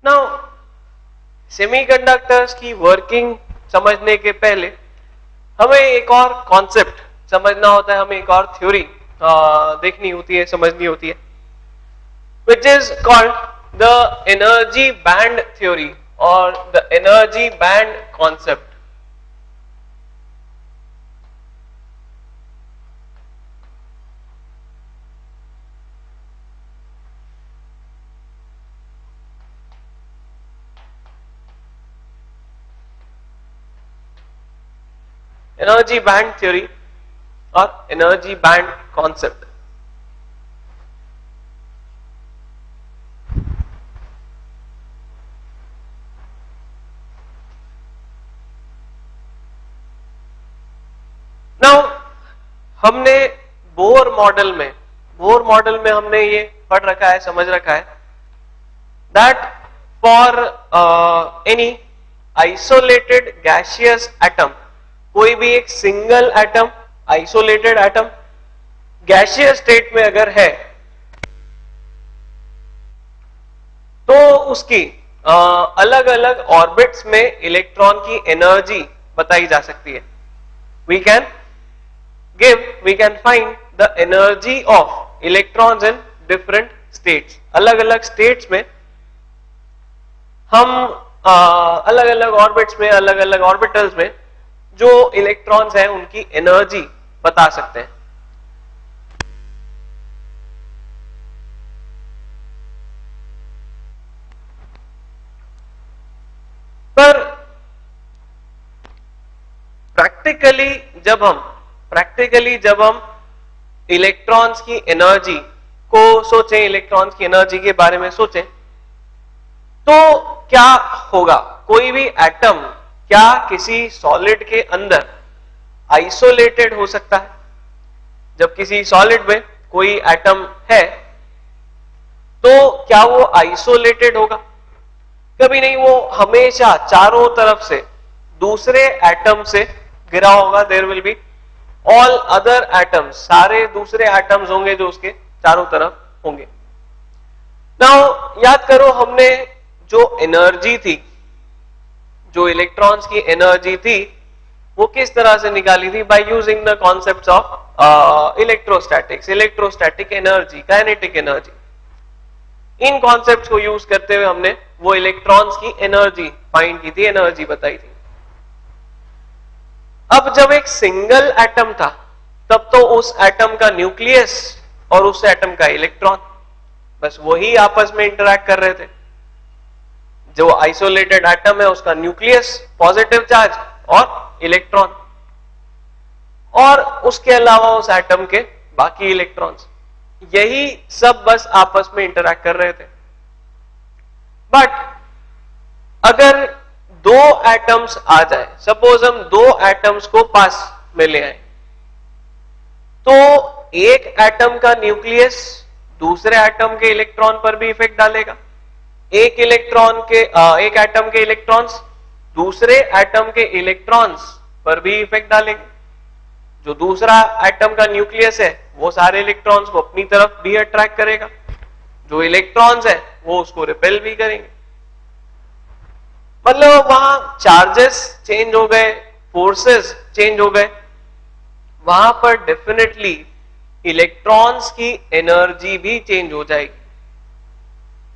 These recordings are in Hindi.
नाउ सेमीकंडक्टर्स की वर्किंग समझने के पहले हमें एक और कॉन्सेप्ट समझना होता है, हमें एक और थ्योरी देखनी होती है, समझनी होती है, which is called the energy band theory or the energy band concept. Energy band theory और एनर्जी बैंड कॉन्सेप्ट। नाउ हमने बोर मॉडल में हमने ये पढ़ रखा है, समझ रखा है that for any isolated gaseous atom, कोई भी एक single atom, isolated atom gaseous state में अगर है तो उसकी अलग अलग ऑर्बिट्स में इलेक्ट्रॉन की एनर्जी बताई जा सकती है। we can find the energy of electrons in different states. अलग अलग स्टेट्स में हम अलग अलग ऑर्बिट्स में, अलग अलग ऑर्बिटल्स में जो इलेक्ट्रॉन्स हैं उनकी एनर्जी बता सकते हैं। पर प्रैक्टिकली जब हम इलेक्ट्रॉन्स की एनर्जी को सोचें, इलेक्ट्रॉन्स की एनर्जी के बारे में सोचें, तो क्या होगा? कोई भी एटम क्या किसी सॉलिड के अंदर आइसोलेटेड हो सकता है? जब किसी सॉलिड में कोई एटम है तो क्या वो आइसोलेटेड होगा? कभी नहीं, वो हमेशा चारों तरफ से दूसरे एटम से घिरा होगा। There will be all other atoms, सारे दूसरे एटम्स होंगे जो उसके चारों तरफ होंगे। नाउ याद करो, हमने जो एनर्जी थी, जो इलेक्ट्रॉन्स की एनर्जी थी, वो किस तरह से निकाली थी? By using the concepts of electrostatics, electrostatic energy, kinetic energy. In concepts को यूज करते हुए हमने वो इलेक्ट्रॉन्स की एनर्जी फाइंड की थी, एनर्जी बताई थी। अब जब एक सिंगल एटम था तब तो उस एटम का न्यूक्लियस और उस एटम का इलेक्ट्रॉन, बस वही आपस में इंटरैक्ट कर रहे थे। जो आइसोलेटेड एटम है उसका न्यूक्लियस, पॉजिटिव चार्ज और इलेक्ट्रॉन, और उसके अलावा उस एटम के बाकी इलेक्ट्रॉन्स, यही सब बस आपस में इंटरैक्ट कर रहे थे। बट अगर दो एटम्स आ जाए, सपोज हम दो एटम्स को पास में ले आए, तो एक एटम का न्यूक्लियस दूसरे एटम के इलेक्ट्रॉन पर भी इफेक्ट डालेगा, एक एटम के इलेक्ट्रॉन्स दूसरे एटम के इलेक्ट्रॉन्स पर भी इफेक्ट डालेंगे। जो दूसरा एटम का न्यूक्लियस है वो सारे इलेक्ट्रॉन्स को अपनी तरफ भी अट्रैक्ट करेगा, जो इलेक्ट्रॉन्स है वो उसको रिपेल भी करेंगे। मतलब वहां चार्जेस चेंज हो गए, फोर्सेस चेंज हो गए, वहां पर डेफिनेटली इलेक्ट्रॉन्स की एनर्जी भी चेंज हो जाएगी,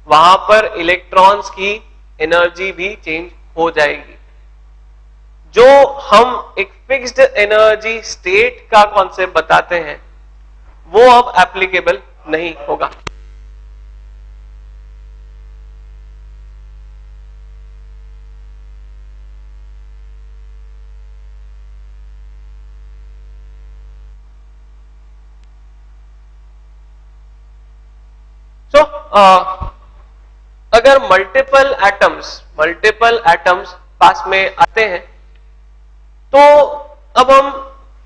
वहां पर इलेक्ट्रॉन्स की एनर्जी भी चेंज हो जाएगी। जो हम एक फिक्स्ड एनर्जी स्टेट का कॉन्सेप्ट बताते हैं वो अब एप्लीकेबल नहीं होगा। अगर मल्टीपल एटम्स पास में आते हैं तो अब हम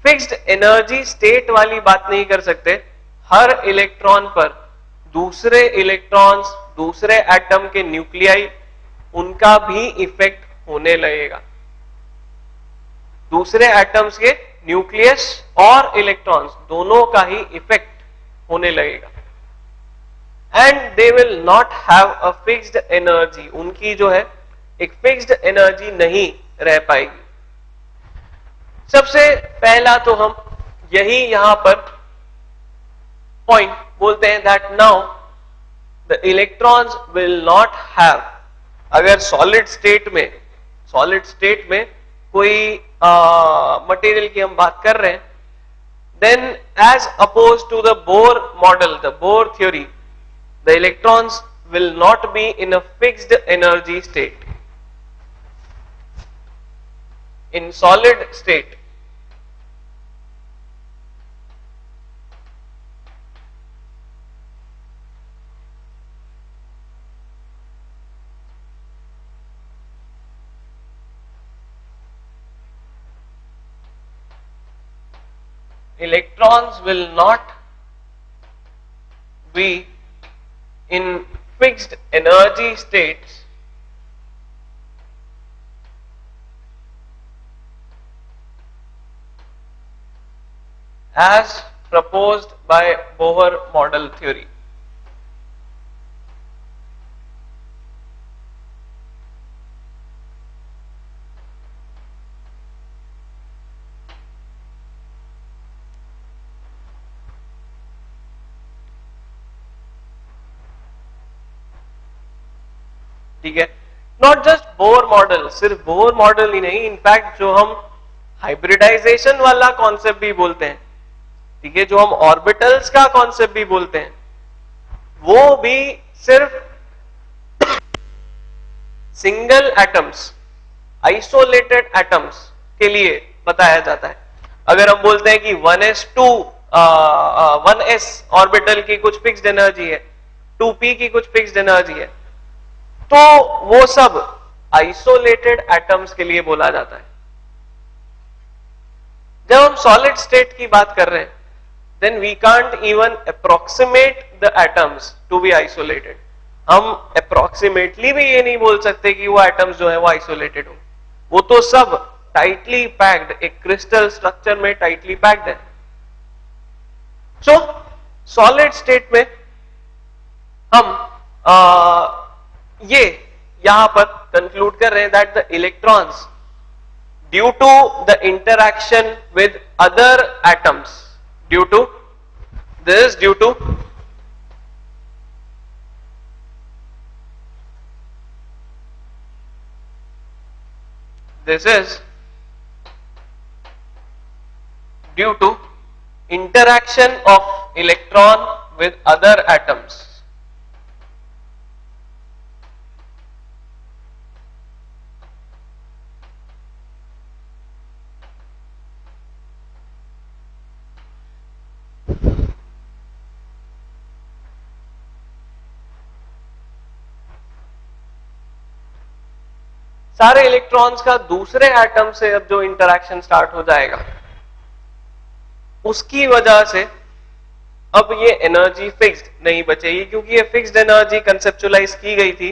फिक्स्ड एनर्जी स्टेट वाली बात नहीं कर सकते। हर इलेक्ट्रॉन पर दूसरे इलेक्ट्रॉन्स, दूसरे एटम के न्यूक्लियाई, उनका भी इफेक्ट होने लगेगा। दूसरे एटम्स के न्यूक्लियस और इलेक्ट्रॉन्स दोनों का ही इफेक्ट होने लगेगा। And they will not have a fixed energy, उनकी जो है एक फिक्स्ड एनर्जी नहीं रह पाएगी। सबसे पहला तो हम यही यहां पर पॉइंट बोलते हैं that now the electrons will not have, अगर सॉलिड स्टेट में कोई मटेरियल की हम बात कर रहे हैं, then as opposed to the Bohr model, the Bohr theory, the electrons will not be in a fixed energy state. In solid state, electrons will not be in fixed energy states as proposed by Bohr model theory. ठीक है, नॉट जस्ट बोर मॉडल, सिर्फ बोर मॉडल ही नहीं, इनफैक्ट जो हम हाइब्रिडाइजेशन वाला कॉन्सेप्ट भी बोलते हैं, ठीक है, जो हम ऑर्बिटल्स का कॉन्सेप्ट भी बोलते हैं, वो भी सिर्फ सिंगल एटम्स, आइसोलेटेड एटम्स के लिए बताया जाता है। अगर हम बोलते हैं कि 1s2 1s ऑर्बिटल की कुछ फिक्स्ड एनर्जी है, 2p की कुछ फिक्स्ड एनर्जी है, तो वो सब आइसोलेटेड एटम्स के लिए बोला जाता है। जब हम सॉलिड स्टेट की बात कर रहे हैं, then we can't even approximate the atoms to be isolated. हम अप्रोक्सीमेटली भी ये नहीं बोल सकते कि वो एटम्स जो है वो आइसोलेटेड हो, वो तो सब टाइटली पैक्ड, एक क्रिस्टल स्ट्रक्चर में टाइटली पैक्ड है। सो सॉलिड स्टेट में हम ये यहां पर कंक्लूड कर रहे हैं that the electrons due to the interaction with other atoms, due to this is due to interaction of electron with other atoms. सारे इलेक्ट्रॉन्स का दूसरे एटम से अब जो इंटरैक्शन स्टार्ट हो जाएगा, उसकी वजह से अब ये एनर्जी फिक्स्ड नहीं बचेगी, क्योंकि ये फिक्स्ड एनर्जी कंसेप्चुअलाइज की गई थी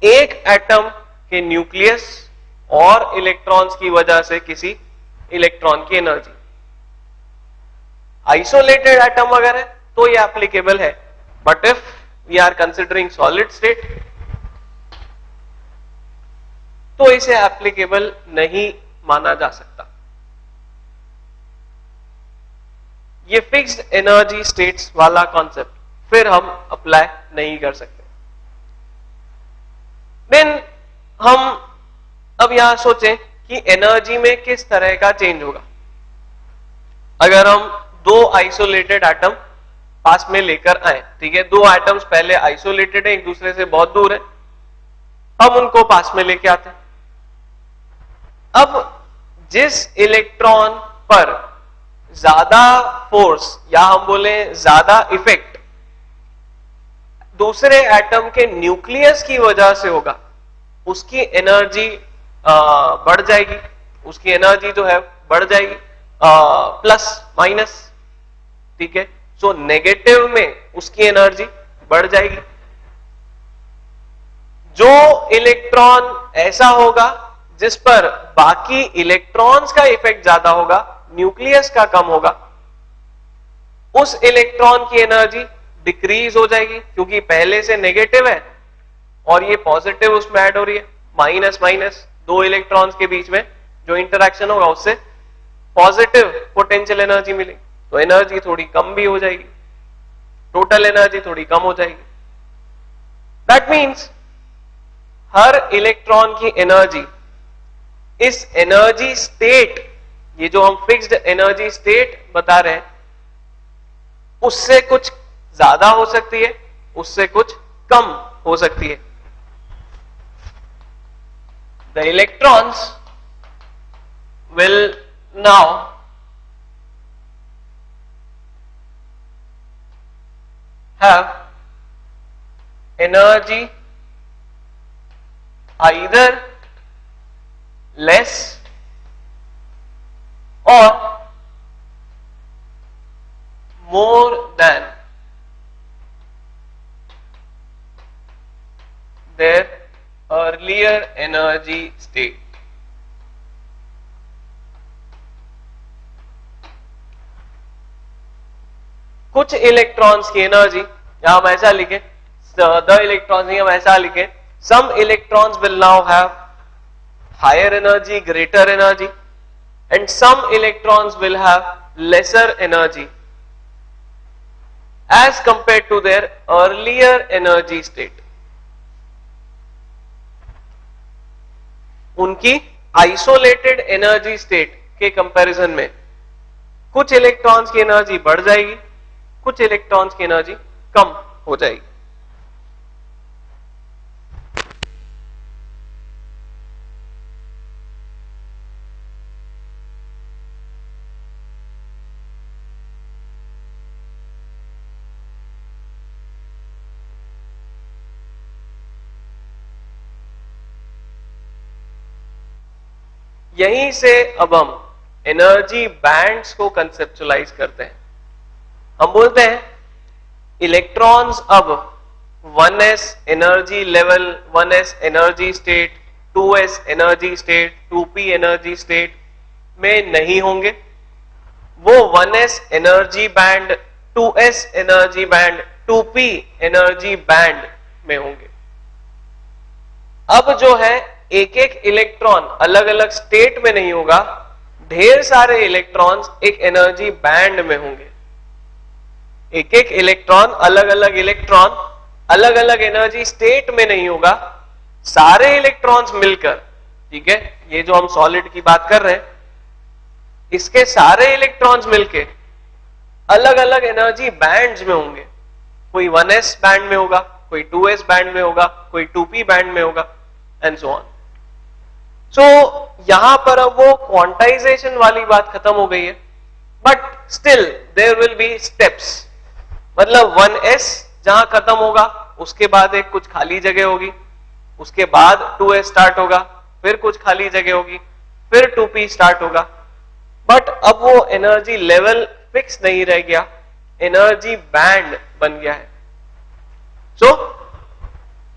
एक एटम के न्यूक्लियस और इलेक्ट्रॉन्स की वजह से किसी इलेक्ट्रॉन की एनर्जी। आइसोलेटेड एटम अगर है तो ये एप्लीकेबल है, but if we are considering solid state तो इसे एप्लीकेबल नहीं माना जा सकता। ये फिक्स्ड एनर्जी स्टेट्स वाला कॉन्सेप्ट फिर हम अप्लाई नहीं कर सकते। देन हम अब यहां सोचें कि एनर्जी में किस तरह का चेंज होगा। अगर हम दो आइसोलेटेड एटम पास में लेकर आए, ठीक है, दो एटम्स पहले आइसोलेटेड है, एक दूसरे से बहुत दूर है, हम उनको पास में लेके आते हैं। अब जिस इलेक्ट्रॉन पर ज्यादा फोर्स या हम बोले ज्यादा इफेक्ट दूसरे एटम के न्यूक्लियस की वजह से होगा, उसकी एनर्जी बढ़ जाएगी, उसकी एनर्जी जो है बढ़ जाएगी प्लस माइनस, ठीक है। सो नेगेटिव में उसकी एनर्जी बढ़ जाएगी। जो इलेक्ट्रॉन ऐसा होगा जिस पर बाकी इलेक्ट्रॉन्स का इफेक्ट ज्यादा होगा, न्यूक्लियस का कम होगा, उस इलेक्ट्रॉन की एनर्जी डिक्रीज हो जाएगी, क्योंकि पहले से नेगेटिव है और ये पॉजिटिव उसमें ऐड हो रही है, माइनस माइनस, दो इलेक्ट्रॉन्स के बीच में जो इंटरेक्शन होगा उससे पॉजिटिव पोटेंशियल एनर्जी मिलेगी, तो एनर्जी थोड़ी कम भी हो जाएगी, टोटल एनर्जी थोड़ी कम हो जाएगी। दैट मीन्स हर इलेक्ट्रॉन की एनर्जी इस एनर्जी स्टेट, ये जो हम फिक्स्ड एनर्जी स्टेट बता रहे हैं, उससे कुछ ज्यादा हो सकती है, उससे कुछ कम हो सकती है। The electrons will now have energy either less or more than their earlier energy state. कुछ इलेक्ट्रॉन्स की एनर्जी यहां हम ऐसा लिखें, द इलेक्ट्रॉन्स हम ऐसा लिखें, some electrons will now have higher energy, greater energy, and some electrons will have lesser energy as compare to their earlier energy state. उनकी आइसोलेटेड एनर्जी स्टेट के कंपैरिजन में कुछ इलेक्ट्रॉन्स की एनर्जी बढ़ जाएगी, कुछ इलेक्ट्रॉन्स की एनर्जी कम हो जाएगी। यहीं से अब हम एनर्जी बैंड्स को कंसेप्चुलाइज करते हैं। हम बोलते हैं इलेक्ट्रॉन्स अब 1s energy level, 1s energy state, 2s energy state, 2p energy state में नहीं होंगे, वो 1s energy band, 2s energy band, 2p energy band में होंगे। अब जो है एक एक इलेक्ट्रॉन अलग अलग स्टेट में नहीं होगा, ढेर सारे इलेक्ट्रॉन्स एक एनर्जी बैंड में होंगे। एक एक इलेक्ट्रॉन अलग अलग एनर्जी स्टेट में नहीं होगा, सारे इलेक्ट्रॉन्स मिलकर, ठीक है, ये जो हम सॉलिड की बात कर रहे हैं, इसके सारे इलेक्ट्रॉन्स मिलके अलग अलग एनर्जी बैंड्स में होंगे। कोई 1s बैंड में होगा, कोई 2s बैंड में होगा, कोई 2p बैंड में होगा, एंड सो ऑन। सो यहां पर अब वो क्वांटाइजेशन वाली बात खत्म हो गई है, but still there will be steps. मतलब 1s जहां खत्म होगा उसके बाद एक कुछ खाली जगह होगी, उसके बाद 2s स्टार्ट होगा, फिर कुछ खाली जगह होगी, फिर 2p स्टार्ट होगा। बट अब वो एनर्जी लेवल फिक्स नहीं रह गया, एनर्जी बैंड बन गया है। सो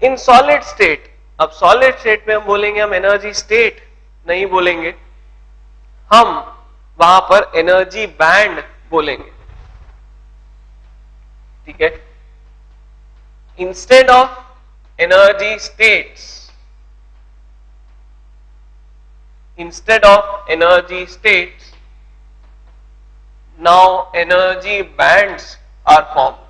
इन सॉलिड स्टेट, अब सॉलिड स्टेट में हम बोलेंगे, हम एनर्जी स्टेट नहीं बोलेंगे, हम वहां पर एनर्जी बैंड बोलेंगे, ठीक है। Instead of energy states, instead of energy states, now energy bands are formed.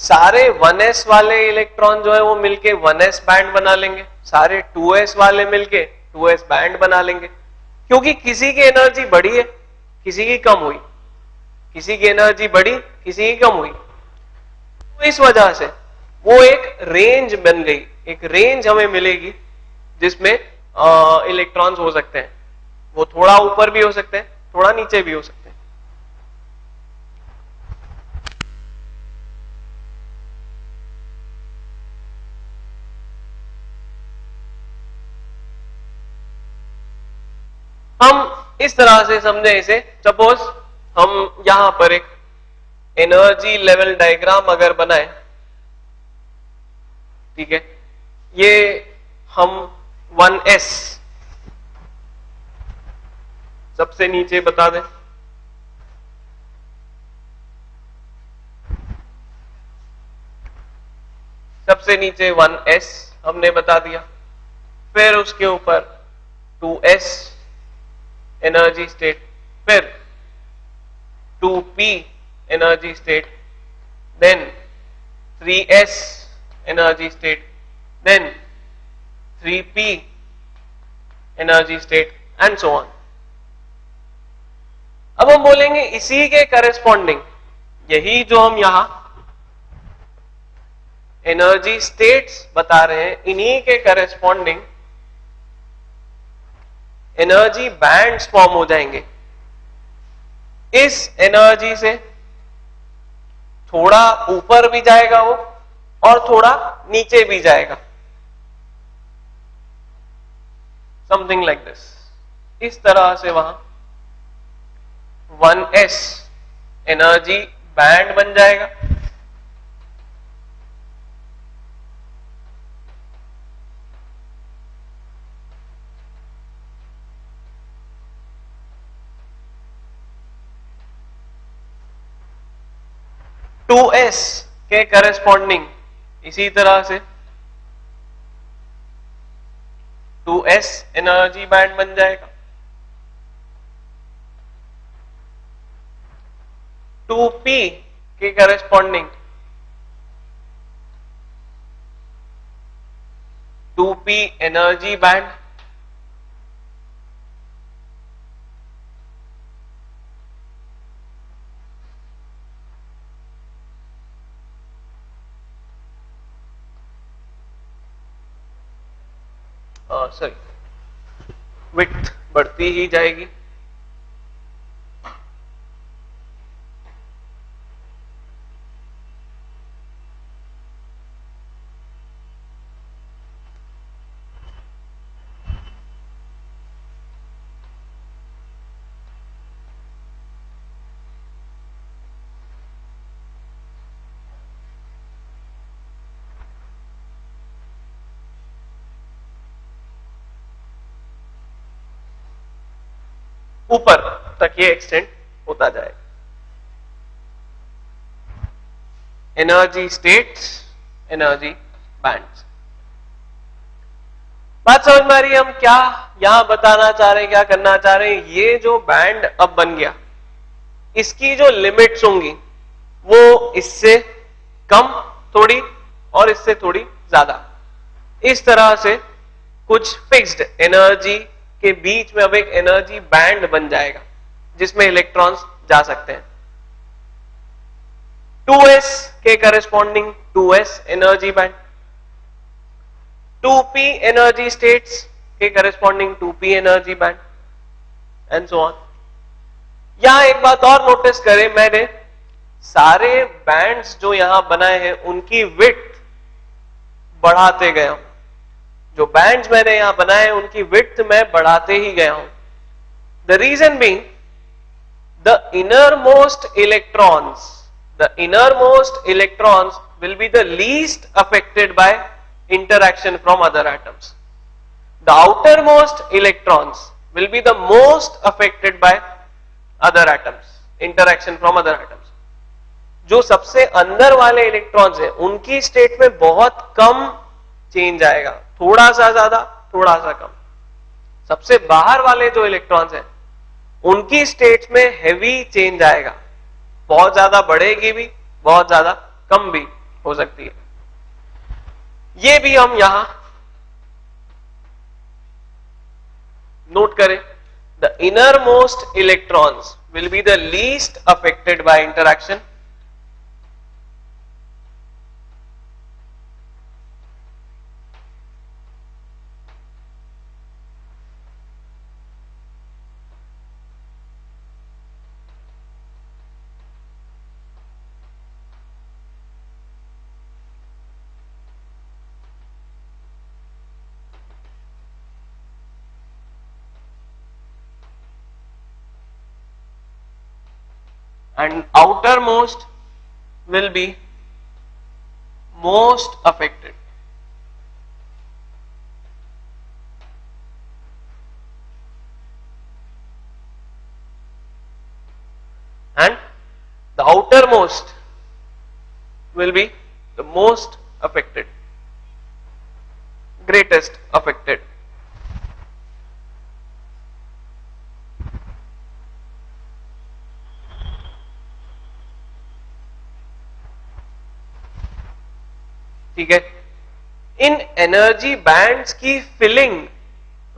सारे 1s वाले इलेक्ट्रॉन जो है वो मिलके 1s बैंड बना लेंगे, सारे 2s वाले मिलके 2s बैंड बना लेंगे, क्योंकि किसी की एनर्जी बढ़ी है, किसी की कम हुई, किसी की एनर्जी बढ़ी, किसी की कम हुई। तो इस वजह से वो एक रेंज बन गई, एक रेंज हमें मिलेगी जिसमें इलेक्ट्रॉन्स हो सकते हैं। वो थोड़ा ऊपर भी हो सकते हैं, थोड़ा नीचे भी हो सकते हैं। हम इस तरह से समझे इसे, सपोज हम यहां पर एक एनर्जी लेवल डायग्राम अगर बनाए, ठीक है, ये हम 1s सबसे नीचे बता दें। सबसे नीचे 1s हमने बता दिया, फिर उसके ऊपर 2s एनर्जी स्टेट, फिर 2p energy state, then 3s energy state, then 3p energy state and so on. अब हम बोलेंगे इसी के करेस्पॉन्डिंग, यही जो हम यहां एनर्जी स्टेट्स बता रहे हैं, इन्हीं के करेस्पॉन्डिंग एनर्जी बैंड्स फॉर्म हो जाएंगे। इस एनर्जी से थोड़ा ऊपर भी जाएगा वो और थोड़ा नीचे भी जाएगा, समथिंग लाइक दिस। इस तरह से वहां 1s एनर्जी बैंड बन जाएगा, टू एस के करेस्पॉन्डिंग इसी तरह से 2s एनर्जी बैंड बन जाएगा, 2p के corresponding 2p energy band, sorry width बढ़ती ही जाएगी। ऊपर तक ये एक्सटेंड होता जाएगा। Energy states, energy bands. बात समझ में आ रही है हम क्या यहां बताना चाह रहे हैं, क्या करना चाह रहे हैं? ये जो बैंड अब बन गया, इसकी जो लिमिट्स होंगी वो इससे कम थोड़ी और इससे थोड़ी ज्यादा, इस तरह से कुछ फिक्स्ड एनर्जी के बीच में अब एक एनर्जी बैंड बन जाएगा जिसमें इलेक्ट्रॉन्स जा सकते हैं। 2s के corresponding 2s energy band, 2p energy states के corresponding 2p energy band and so on. यहां एक बात और नोटिस करें, मैंने सारे बैंड्स जो यहां बनाए हैं उनकी विड्थ बढ़ाते गया हूं। जो बैंड्स मैंने यहां बनाए हैं उनकी विड्थ मैं बढ़ाते ही गया हूं। The reason being the innermost electrons will be the least affected by interaction from other atoms. The outermost electrons will be the most affected by other atoms, interaction from other atoms. जो सबसे अंदर वाले इलेक्ट्रॉन्स हैं उनकी स्टेट में बहुत कम चेंज आएगा, थोड़ा सा ज्यादा थोड़ा सा कम। सबसे बाहर वाले जो इलेक्ट्रॉन्स हैं उनकी स्टेट में हैवी चेंज आएगा, बहुत ज्यादा बढ़ेगी भी, बहुत ज्यादा कम भी हो सकती है। ये भी हम यहां नोट करें। The inner most electrons will be the least affected by interaction, and outermost will be most affected. and the outermost will be the most affected, greatest affected. ठीक है, इन एनर्जी बैंड्स की फिलिंग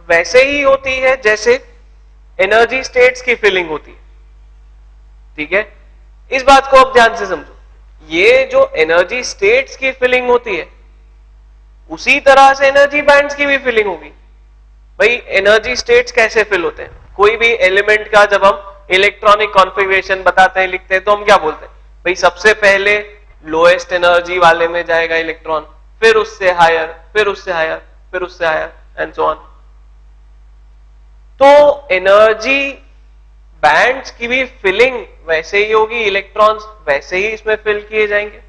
वैसे ही होती है जैसे एनर्जी स्टेट्स की फिलिंग होती है। ठीक है, इस बात को आप ध्यान से समझो, ये जो एनर्जी स्टेट्स की फिलिंग होती है उसी तरह से एनर्जी बैंड्स की भी फिलिंग होगी। भाई एनर्जी स्टेट्स कैसे फिल होते हैं? कोई भी एलिमेंट का जब हम इलेक्ट्रॉनिक कॉन्फ़िगरेशन बताते हैं, लिखते हैं, तो हम क्या बोलते हैं? भाई सबसे पहले लोएस्ट एनर्जी वाले में जाएगा इलेक्ट्रॉन, फिर उससे हायर, फिर उससे हायर, फिर उससे हायर एंड सो ऑन। तो एनर्जी बैंड्स की भी फिलिंग वैसे ही होगी, इलेक्ट्रॉन्स वैसे ही इसमें फिल किए जाएंगे।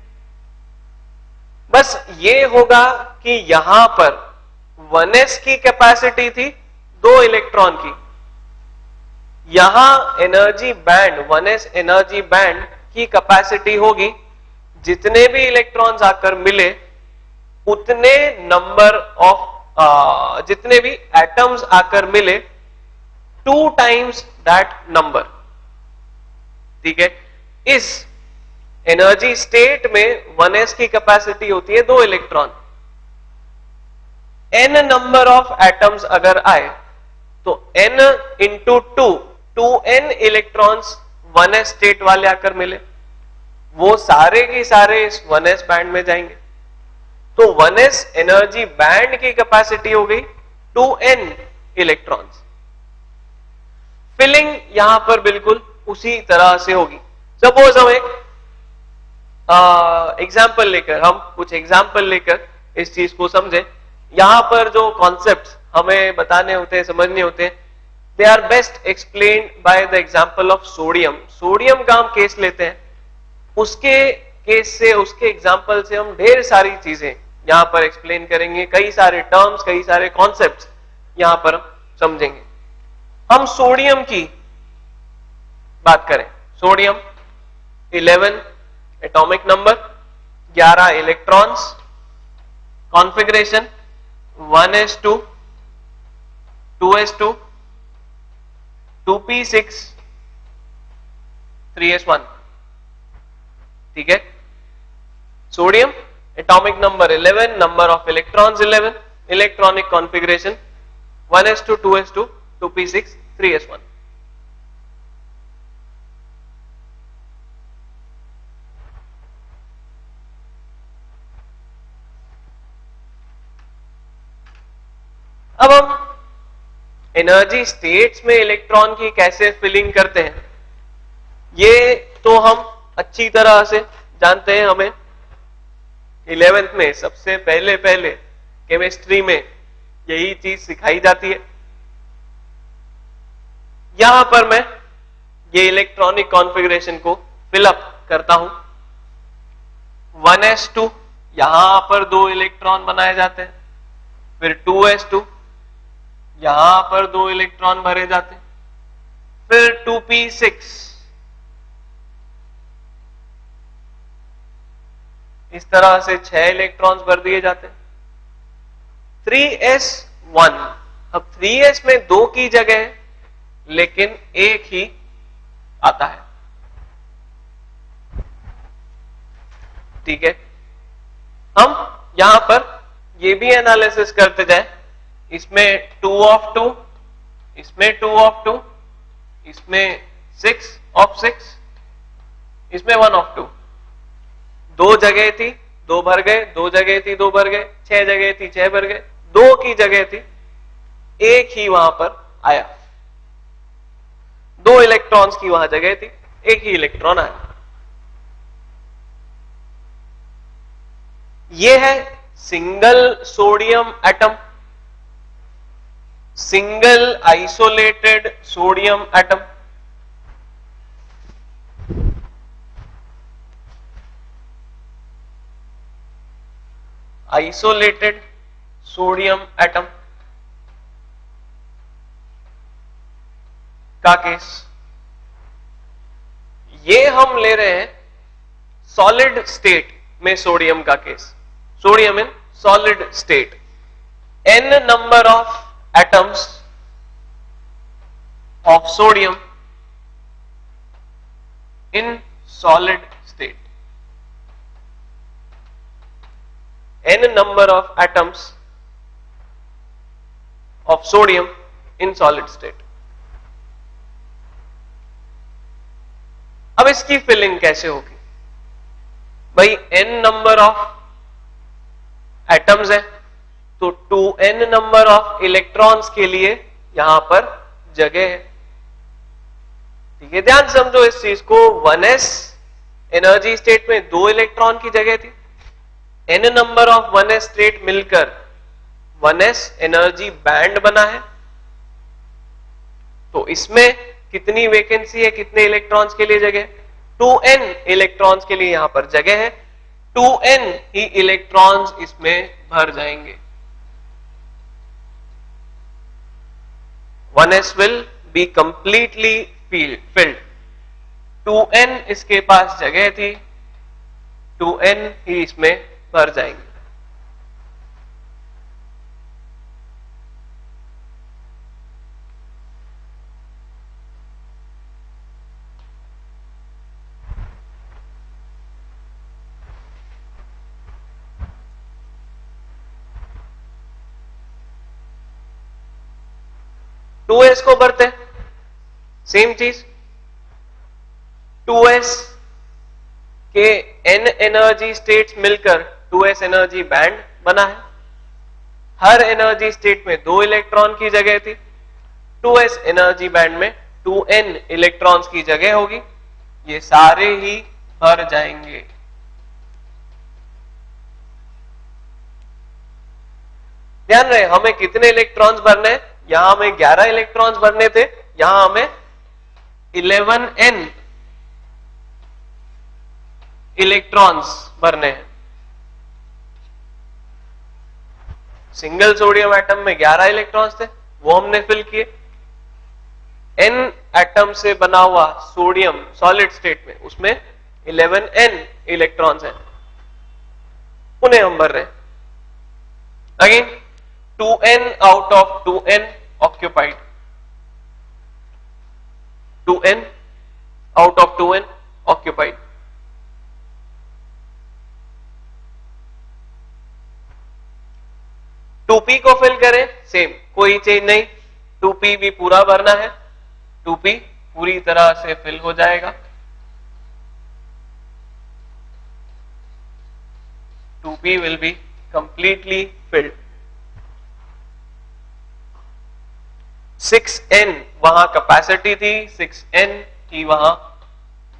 बस ये होगा कि यहां पर 1s की कैपेसिटी थी 2 इलेक्ट्रॉन की, यहां energy band 1s energy band की कैपेसिटी होगी जितने भी इलेक्ट्रॉन्स आकर मिले उतने नंबर ऑफ जितने भी एटम्स आकर मिले 2 टाइम्स दैट नंबर। ठीक है, इस एनर्जी स्टेट में 1s की कैपेसिटी होती है 2 electron. n number of atoms अगर आए तो n into 2n electrons 1s state वाले आकर मिले, वो सारे के सारे इस 1s बैंड में जाएंगे। तो 1s एनर्जी बैंड की कैपेसिटी हो गई 2n इलेक्ट्रॉन्स। फिलिंग यहां पर बिल्कुल उसी तरह से होगी। सपोज हम एक एग्जाम्पल लेकर, हम कुछ एग्जाम्पल लेकर इस चीज को समझें। यहां पर जो कॉन्सेप्ट्स हमें बताने होते हैं, समझने होते हैं, they are best explained by the example of sodium. Sodium का हम केस लेते हैं, उसके केस से, उसके एग्जाम्पल से हम ढेर सारी चीजें यहां पर एक्सप्लेन करेंगे, कई सारे टर्म्स, कई सारे कॉन्सेप्ट्स यहां पर हम समझेंगे। हम सोडियम की बात करें, sodium 11 atomic number, 11 electrons, configuration 1s2 2s2 2p6 3s1। ठीक है, sodium atomic number 11, number of electrons 11, electronic configuration 1s2 2s2 2p6 3s1। अब हम एनर्जी स्टेट्स में इलेक्ट्रॉन की कैसे फिलिंग करते हैं ये तो हम अच्छी तरह से जानते हैं। हमें 11th में सबसे पहले केमिस्ट्री में यही चीज सिखाई जाती है। यहां पर मैं ये इलेक्ट्रॉनिक कॉन्फ़िगरेशन को फिलअप करता हूं। 1s2 यहां पर 2 इलेक्ट्रॉन बनाए जाते हैं, फिर 2s2 यहां पर 2 इलेक्ट्रॉन भरे जाते हैं, फिर 2p6 इस तरह से 6 इलेक्ट्रॉन्स भर दिए जाते हैं। 3s1, अब 3s में 2 की जगह है लेकिन 1 ही आता है। ठीक है, हम यहां पर ये भी एनालिसिस करते जाए, इसमें 2 of 2, इसमें 2 of 2, इसमें 6 of 6, इसमें 1 of 2। 2 जगह थी 2 भर गए, 2 जगह थी 2 भर गए, 6 जगह थी 6 भर गए, 2 की जगह थी 1 ही वहां पर आया। 2 इलेक्ट्रॉन्स की वहां जगह थी, 1 ही इलेक्ट्रॉन आया। यह है single sodium atom, single isolated sodium atom. Isolated sodium atom का केस ये हम ले रहे हैं सॉलिड स्टेट में सोडियम का case, sodium in solid state, n number of atoms of sodium in solid state, n number of atoms of sodium in solid state. अब इसकी फिलिंग कैसे होगी भाई, n नंबर ऑफ एटम्स है तो 2n नंबर ऑफ इलेक्ट्रॉन्स के लिए यहां पर जगह है। ठीक है, ध्यान समझो इस चीज को। 1s एनर्जी स्टेट में 2 इलेक्ट्रॉन की जगह थी, n number of 1s state मिलकर 1s एनर्जी बैंड बना है, तो इसमें कितनी वैकेंसी है, कितने इलेक्ट्रॉन्स के लिए जगह? 2n इलेक्ट्रॉन्स के लिए यहां पर जगह है, 2n ही इलेक्ट्रॉन्स इसमें भर जाएंगे। 1s will be completely filled, 2n इसके पास जगह थी, 2n ही इसमें भर जाएंगे। टू एस को भरते हैं, सेम चीज, 2s के n एनर्जी स्टेट्स मिलकर 2s एनर्जी बैंड बना है। हर एनर्जी स्टेट में 2 इलेक्ट्रॉन की जगह थी, 2s एनर्जी बैंड में 2n इलेक्ट्रॉन्स की जगह होगी, ये सारे ही भर जाएंगे। ध्यान रहे हमें कितने इलेक्ट्रॉन्स भरने हैं, यहां हमें 11 इलेक्ट्रॉन्स भरने थे, यहां हमें 11n इलेक्ट्रॉन्स भरने हैं। सिंगल सोडियम एटम में 11 इलेक्ट्रॉन्स थे, वो हमने फिल किए। n एटम से बना हुआ सोडियम सॉलिड स्टेट में उसमें 11n इलेक्ट्रॉन्स हैं, उन्हें हम भर रहे हैं। Again 2n out of 2n occupied, 2n out of 2n occupied। Two P को फिल करें, सेम, कोई चेंज नहीं, 2p भी पूरा भरना है, 2p पूरी तरह से फिल हो जाएगा, 2p will be completely filled। 6n वहां कैपेसिटी थी, 6n की वहां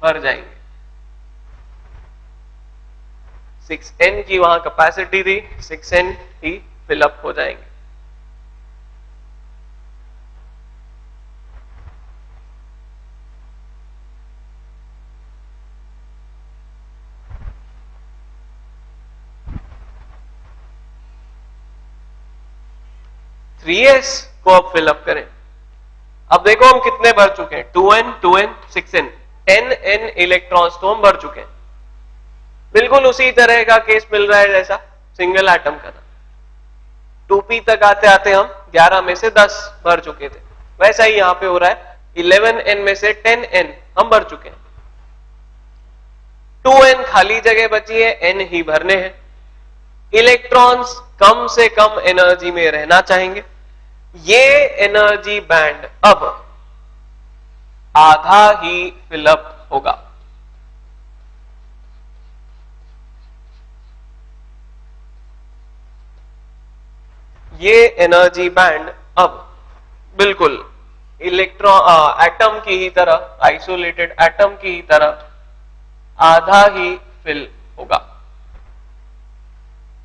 भर जाएंगे, 6n की वहां कैपेसिटी थी, 6n ही फिलअप हो जाएंगे। थ्री एस को अब फिलअप करें। अब देखो हम कितने भर चुके हैं, 2n 2n 6n, 10n electrons तो हम भर चुके हैं। बिल्कुल उसी तरह का केस मिल रहा है जैसा सिंगल एटम का था, 2p तक आते आते हम 11 में से 10 भर चुके थे, वैसा ही यहां पे हो रहा है, 11n में से 10n हम भर चुके हैं, 2n खाली जगह बची है, n ही भरने हैं। इलेक्ट्रॉन्स कम से कम एनर्जी में रहना चाहेंगे, ये एनर्जी बैंड अब आधा ही फिलअप होगा। ये एनर्जी बैंड अब बिल्कुल इलेक्ट्रॉन एटम की ही तरह, आइसोलेटेड एटम की ही तरह आधा ही फिल होगा।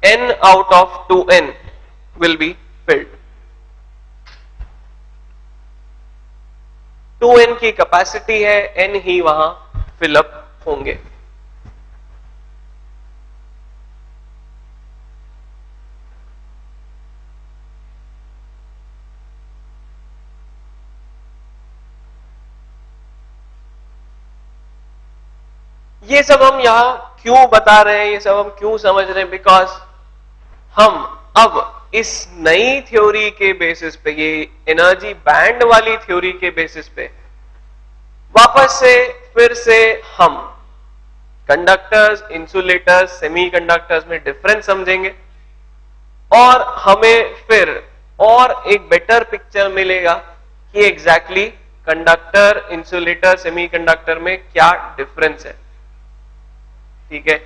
n out of 2n will be filled। 2n की कैपेसिटी है, n ही वहां फिलअप होंगे। ये सब हम यहां क्यों बता रहे हैं, ये सब हम क्यों समझ रहे हैं? बिकॉज हम अब इस नई थ्योरी के बेसिस पे, ये एनर्जी बैंड वाली थ्योरी के बेसिस पे वापस से फिर से हम कंडक्टर्स, इंसुलेटर्स, सेमीकंडक्टर्स में डिफरेंस समझेंगे और हमें फिर और एक बेटर पिक्चर मिलेगा कि एग्जैक्टली कंडक्टर, इंसुलेटर, सेमीकंडक्टर में क्या डिफरेंस है। ठीक है,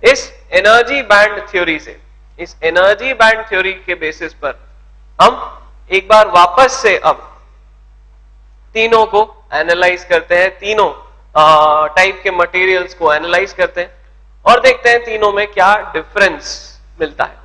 इस एनर्जी बैंड थ्योरी से, इस एनर्जी बैंड थ्योरी के बेसिस पर हम एक बार वापस से अब तीनों को एनालाइज करते हैं, तीनों टाइप के मटेरियल्स को एनालाइज करते हैं और देखते हैं तीनों में क्या डिफरेंस मिलता है।